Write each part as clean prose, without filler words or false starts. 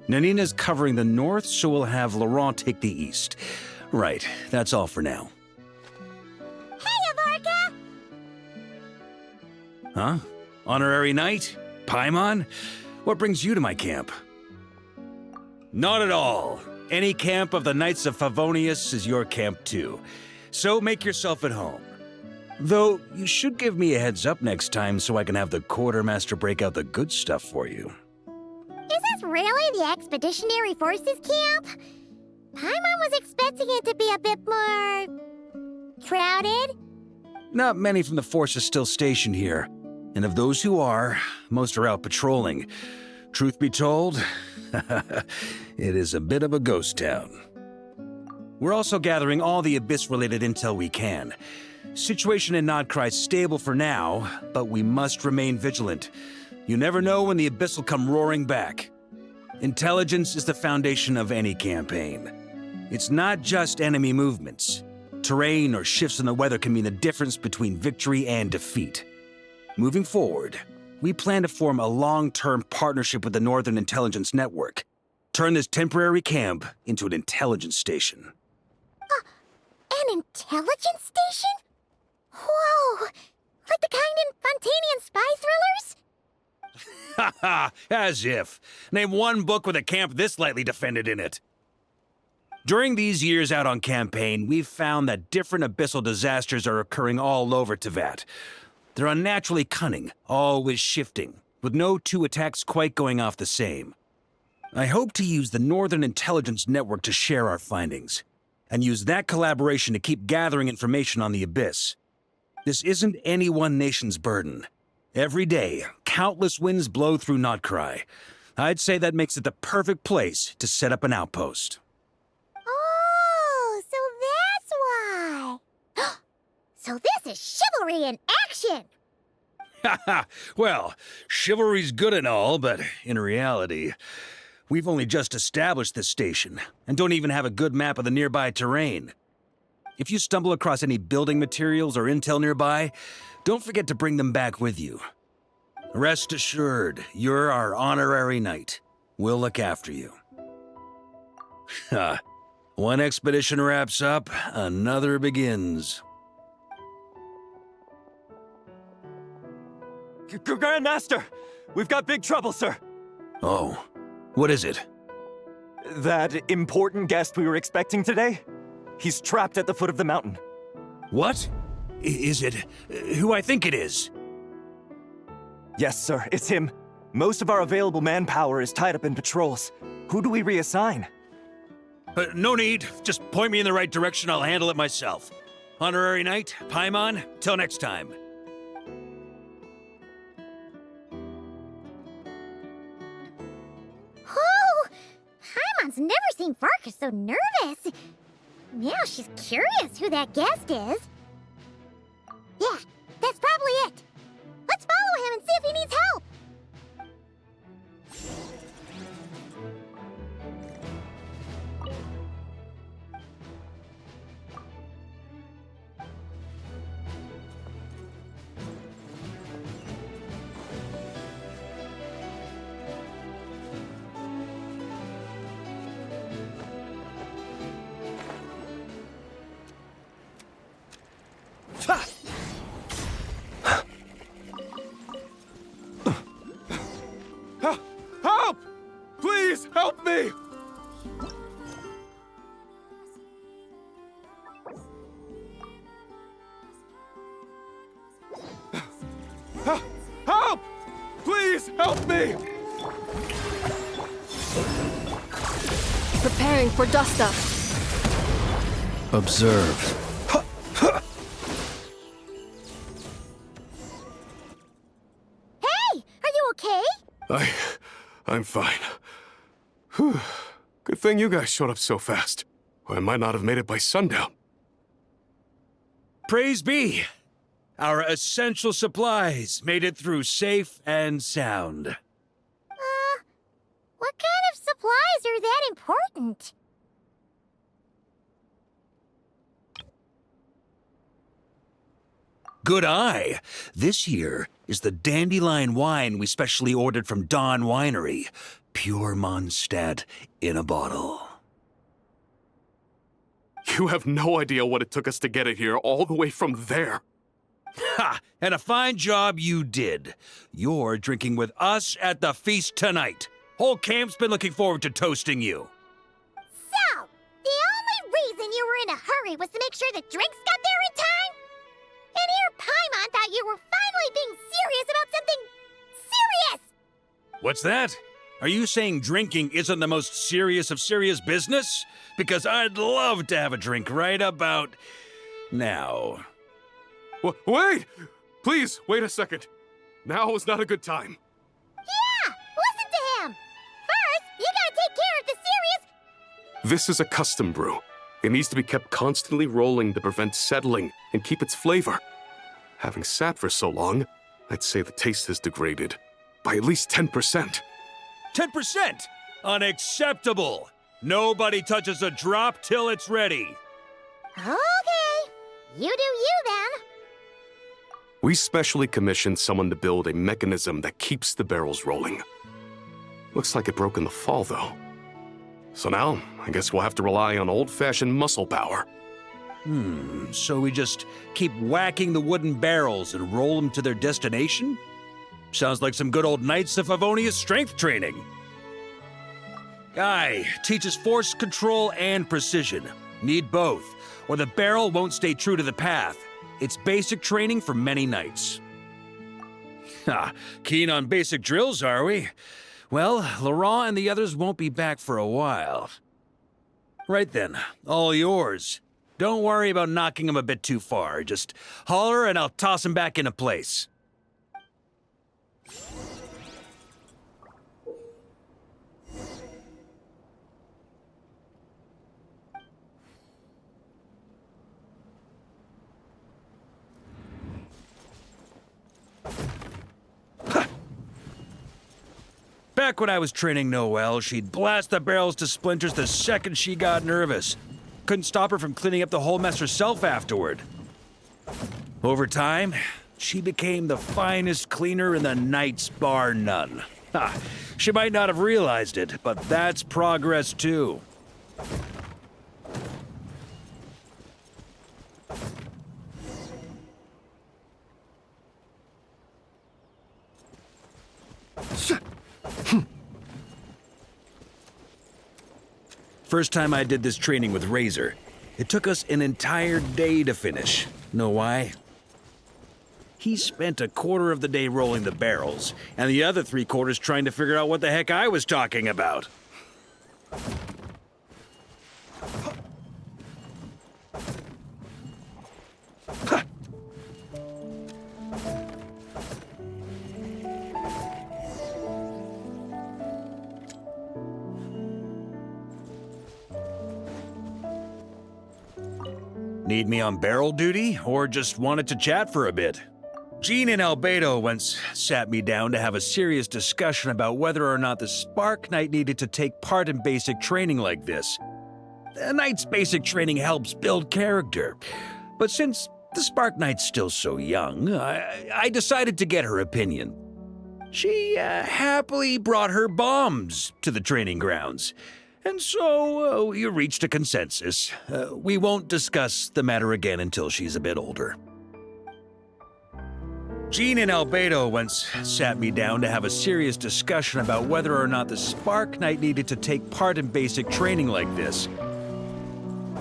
Nanina's covering the north, so we'll have Laurent take the east. Right, that's all for now. Hey, Varka! Huh? Honorary Knight? Paimon? What brings you to my camp? Not at all. Any camp of the Knights of Favonius is your camp too. So make yourself at home. Though, you should give me a heads up next time so I can have the quartermaster break out the good stuff for you. Is this really the Expeditionary Forces camp? Paimon was expecting it to be a bit more... crowded? Not many from the force are still stationed here. And of those who are, most are out patrolling. Truth be told, it is a bit of a ghost town. We're also gathering all the Abyss-related intel we can. Situation in Notcry's stable for now, but we must remain vigilant. You never know when the Abyss will come roaring back. Intelligence is the foundation of any campaign. It's not just enemy movements. Terrain or shifts in the weather can mean the difference between victory and defeat. Moving forward, we plan to form a long-term partnership with the Northern Intelligence Network. Turn this temporary camp into an intelligence station. An intelligence station? Whoa! Like the kind in Fontanian spy thrillers? Haha, as if. Name one book with a camp this lightly defended in it. During these years out on campaign, we've found that different abyssal disasters are occurring all over Teyvat. They're unnaturally cunning, always shifting, with no two attacks quite going off the same. I hope to use the Northern Intelligence Network to share our findings, and use that collaboration to keep gathering information on the Abyss. This isn't any one nation's burden. Every day, countless winds blow through Notcry. I'd say that makes it the perfect place to set up an outpost. Oh, so that's why. So this is chivalry in action! Haha, well, chivalry's good and all, but in reality, we've only just established this station, and don't even have a good map of the nearby terrain. If you stumble across any building materials or intel nearby, don't forget to bring them back with you. Rest assured, you're our honorary knight. We'll look after you. One expedition wraps up, another begins. Grandmaster! We've got big trouble, sir! Oh, what is it? That important guest we were expecting today? He's trapped at the foot of the mountain. What? Is it who I think it is? Yes, sir, it's him. Most of our available manpower is tied up in patrols. Who do we reassign? No need. Just point me in the right direction. I'll handle it myself. Honorary Knight, Paimon, till next time. Oh! Paimon's never seen Varka so nervous. Now she's curious who that guest is. Yeah, that's probably it. Let's follow him and see if he needs help. Help! Please help me! Help! Please help me! Preparing for dust up. Observed. Hey, are you okay? I'm fine. Whew. Good thing you guys showed up so fast. Or I might not have made it by sundown. Praise be! Our essential supplies made it through safe and sound. What kind of supplies are that important? Good eye! This here is the dandelion wine we specially ordered from Dawn Winery. pure Mondstadt in a bottle. You have no idea what it took us to get it here, all the way from there. Ha! And a fine job you did. You're drinking with us at the feast tonight. Whole camp's been looking forward to toasting you. So, the only reason you were in a hurry was to make sure the drinks got there in time? And here Paimon thought you were finally being serious about something serious! What's that? Are you saying drinking isn't the most serious of serious business? Because I'd love to have a drink right about now. Wait! Please, wait a second. Now is not a good time. Yeah! Listen to him! First, you gotta take care of the serious... This is a custom brew. It needs to be kept constantly rolling to prevent settling and keep its flavor. Having sat for so long, I'd say the taste has degraded by at least 10%. 10%? Unacceptable! Nobody touches a drop till it's ready. Okay. You do you, then. We specially commissioned someone to build a mechanism that keeps the barrels rolling. Looks like it broke in the fall, though. So now, I guess we'll have to rely on old-fashioned muscle power. So we just keep whacking the wooden barrels and roll them to their destination? Sounds like some good old Knights of Favonia's strength training. Guy teaches force control and precision. Need both, or the barrel won't stay true to the path. It's basic training for many knights. Ha, keen on basic drills, are we? Well, Laurent and the others won't be back for a while. Right then, all yours. Don't worry about knocking him a bit too far. Just holler and I'll toss him back into place. Back when I was training Noelle, she'd blast the barrels to splinters the second she got nervous. Couldn't stop her from cleaning up the whole mess herself afterward. Over time, she became the finest cleaner in the Knights, bar none. Ha, she might not have realized it, but that's progress too. First time I did this training with Razor, it took us an entire day to finish. Know why? He spent a quarter of the day rolling the barrels, and the other 3/4 trying to figure out what the heck I was talking about. Need me on barrel duty, or just wanted to chat for a bit? Jean and Albedo once sat me down to have a serious discussion about whether or not the Spark Knight needed to take part in basic training like this. The Knight's basic training helps build character, but since the Spark Knight's still so young, I decided to get her opinion. She happily brought her bombs to the training grounds. And so, we reached a consensus. We won't discuss the matter again until she's a bit older. Jean and Albedo once sat me down to have a serious discussion about whether or not the Spark Knight needed to take part in basic training like this.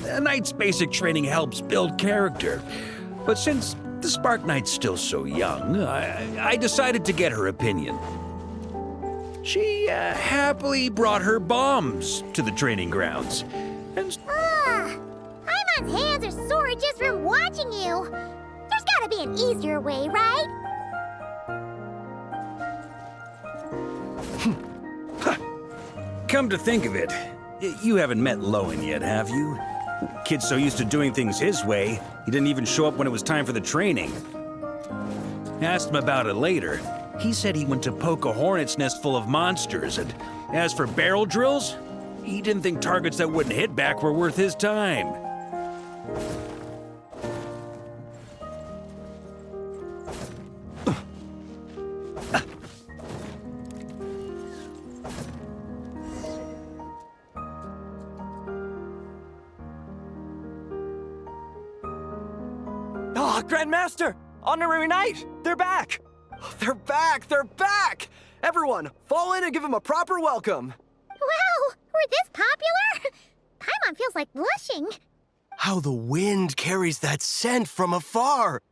The Knight's basic training helps build character, but since the Spark Knight's still so young, I decided to get her opinion. She happily brought her bombs to the training grounds. And Paimon's hands are sore just from watching you. There's gotta be an easier way, right? Come to think of it, you haven't met Lowen yet, have you? Kid's so used to doing things his way, he didn't even show up when it was time for the training. Asked him about it later. He said he went to poke a hornet's nest full of monsters, and as for barrel drills, he didn't think targets that wouldn't hit back were worth his time. Grandmaster! Honorary Knight! They're back! They're back! They're back! Everyone, fall in and give them a proper welcome. Wow, we're this popular? Paimon feels like blushing. How the wind carries that scent from afar.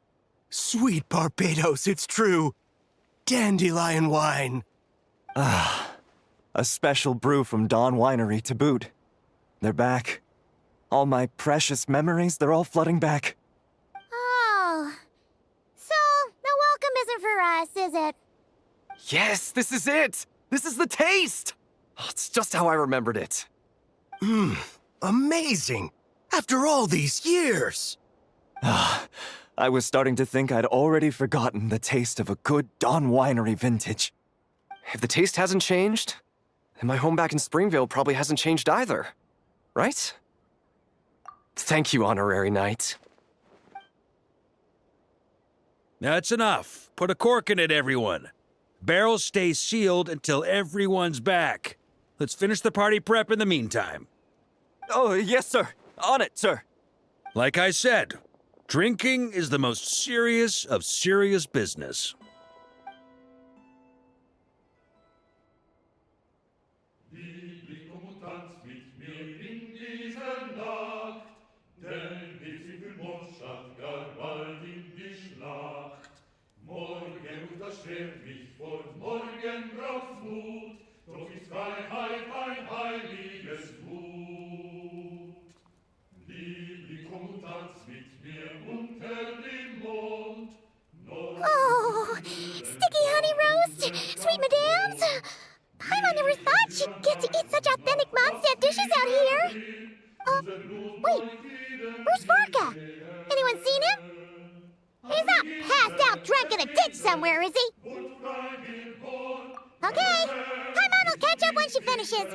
Sweet Barbados, it's true. Dandelion wine. A special brew from Dawn Winery to boot. They're back. All my precious memories, they're all flooding back. Oh. So, the welcome isn't for us, is it? Yes, this is it! This is the taste! Oh, it's just how I remembered it. Amazing. After all these years. I was starting to think I'd already forgotten the taste of a good Dawn Winery vintage. If the taste hasn't changed, then my home back in Springvale probably hasn't changed either. Right? Thank you, Honorary Knight. That's enough. Put a cork in it, everyone. Barrels stay sealed until everyone's back. Let's finish the party prep in the meantime. Oh, yes, sir. On it, sir. Like I said, drinking is the most serious of serious business. Oh, sticky honey roast, sweet madams. Paimon never thought she'd get to eat such authentic Mondstadt dishes out here. Wait, where's Varka? Anyone seen him? He's not passed out drunk in a ditch somewhere, is he? Okay, Paimon will catch up when she finishes.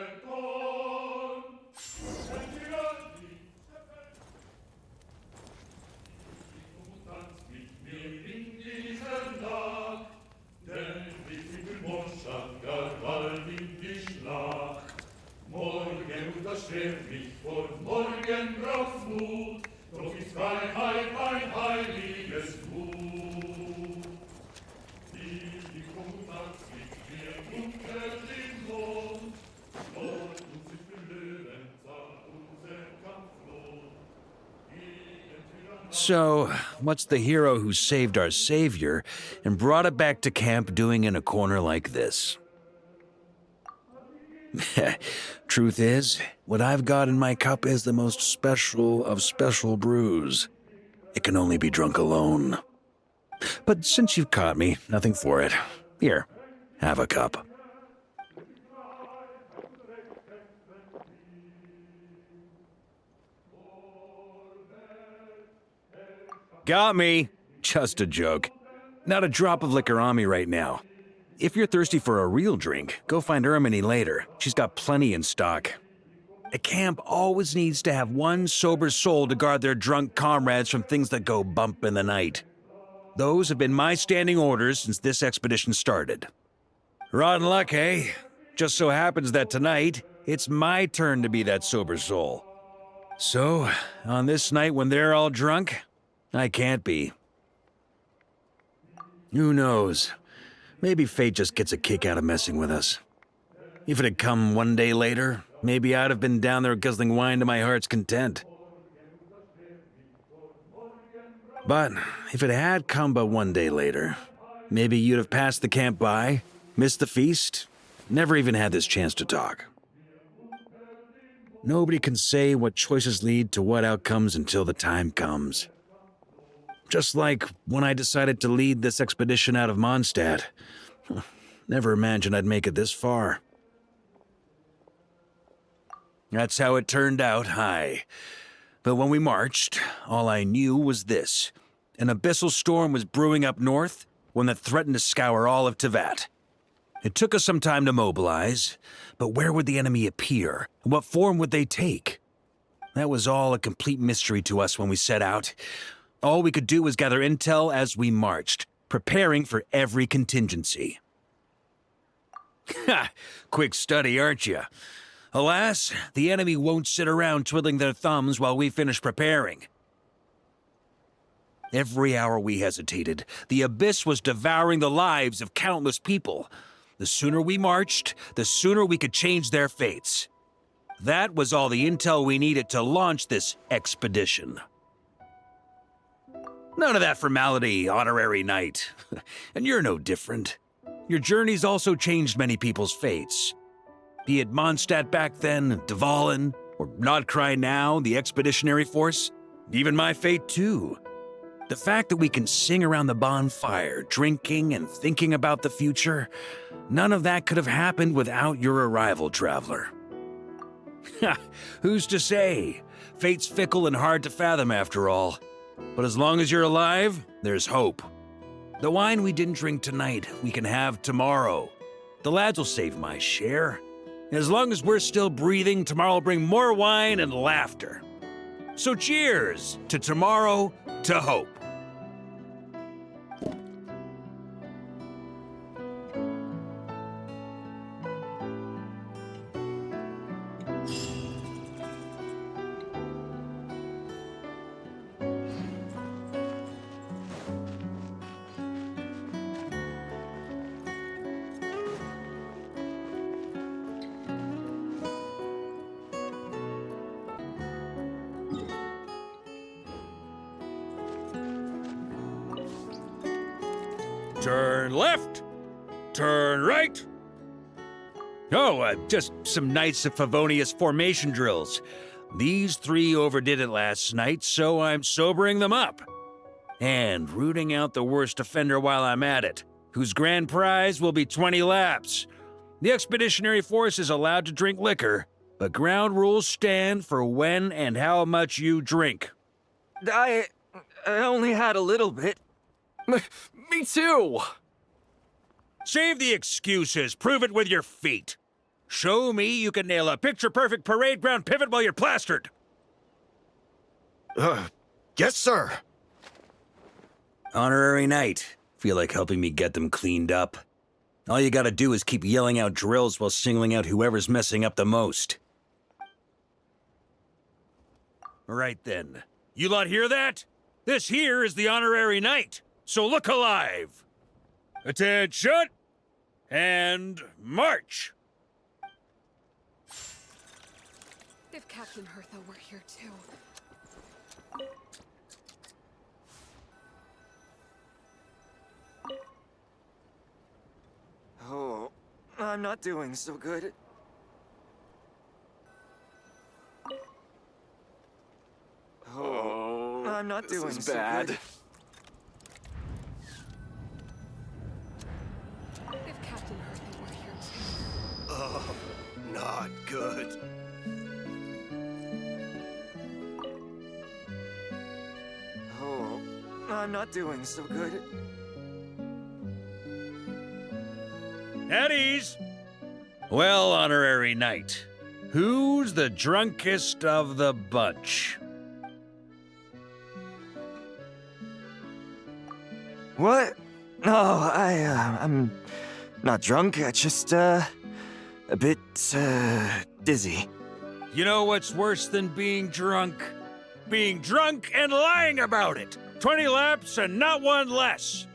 So, what's the hero who saved our savior and brought it back to camp doing in a corner like this? Truth is, what I've got in my cup is the most special of special brews. It can only be drunk alone. But since you've caught me, nothing for it. Here, have a cup. Got me. Just a joke. Not a drop of liquor on me right now. If you're thirsty for a real drink, go find Ermini later. She's got plenty in stock. A camp always needs to have one sober soul to guard their drunk comrades from things that go bump in the night. Those have been my standing orders since this expedition started. Rotten luck, eh? Just so happens that tonight, it's my turn to be that sober soul. So, on this night when they're all drunk, I can't be. Who knows? Maybe fate just gets a kick out of messing with us. If it had come one day later, maybe I'd have been down there guzzling wine to my heart's content. But if it had come but one day later, maybe you'd have passed the camp by, missed the feast, never even had this chance to talk. Nobody can say what choices lead to what outcomes until the time comes. Just like when I decided to lead this expedition out of Mondstadt. Never imagined I'd make it this far. That's how it turned out, aye. But when we marched, all I knew was this. An abyssal storm was brewing up north, one that threatened to scour all of Tevat. It took us some time to mobilize, but where would the enemy appear? And what form would they take? That was all a complete mystery to us when we set out. All we could do was gather intel as we marched, preparing for every contingency. Ha! Quick study, aren't you? Alas, the enemy won't sit around twiddling their thumbs while we finish preparing. Every hour we hesitated, the abyss was devouring the lives of countless people. The sooner we marched, the sooner we could change their fates. That was all the intel we needed to launch this expedition. None of that formality, honorary knight. And you're no different. Your journey's also changed many people's fates. Be it Mondstadt back then, Dvalin, or Nodcry now, the expeditionary force, even my fate too. The fact that we can sing around the bonfire, drinking and thinking about the future, none of that could have happened without your arrival, traveler. Who's to say? Fate's fickle and hard to fathom after all. But as long as you're alive, there's hope. The wine we didn't drink tonight, we can have tomorrow. The lads will save my share. As long as we're still breathing, tomorrow will bring more wine and laughter. So cheers to tomorrow, to hope. Turn left, turn right. Oh, just some nights of Favonius formation drills. These three overdid it last night, so I'm sobering them up. And rooting out the worst offender while I'm at it, whose grand prize will be 20 laps. The expeditionary force is allowed to drink liquor, but ground rules stand for when and how much you drink. I only had a little bit. Me too! Save the excuses, prove it with your feet. Show me you can nail a picture-perfect parade ground pivot while you're plastered. Yes, sir. Honorary knight. Feel like helping me get them cleaned up? All you gotta do is keep yelling out drills while singling out whoever's messing up the most. Right then. You lot hear that? This here is the honorary knight, so look alive. Attention! And march! If Captain Hertha were here too. Oh, I'm not doing so good. Oh, I'm not doing is so bad. good. If Captain Hertha were here too. Oh, not good. Oh, I'm not doing so good. At ease! Well, honorary knight, who's the drunkest of the bunch? What? No, I'm not drunk. I just, a bit, dizzy. You know what's worse than being drunk? Being drunk and lying about it! 20 laps and not one less!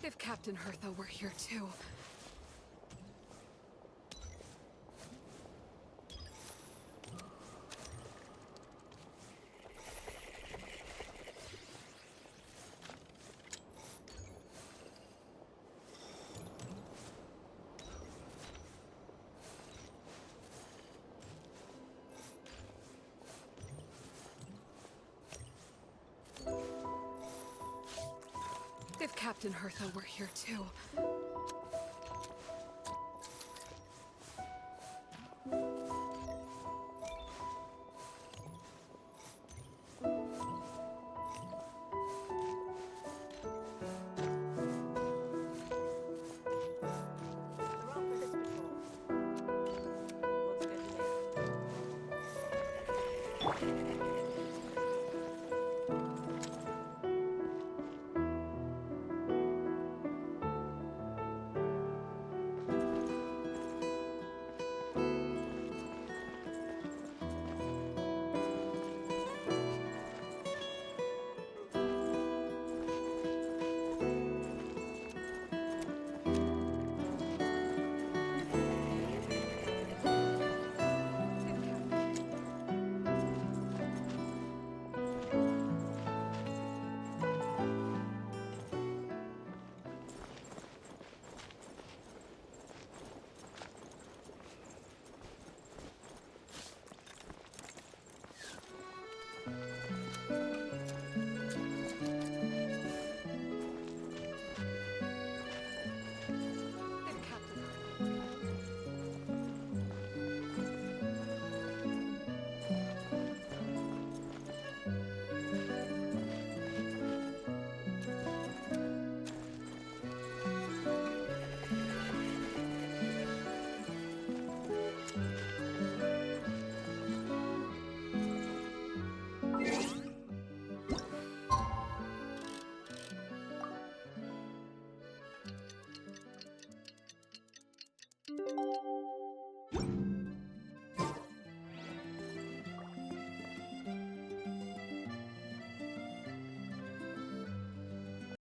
If Captain Hertha were here too. If Captain Hertha were here too.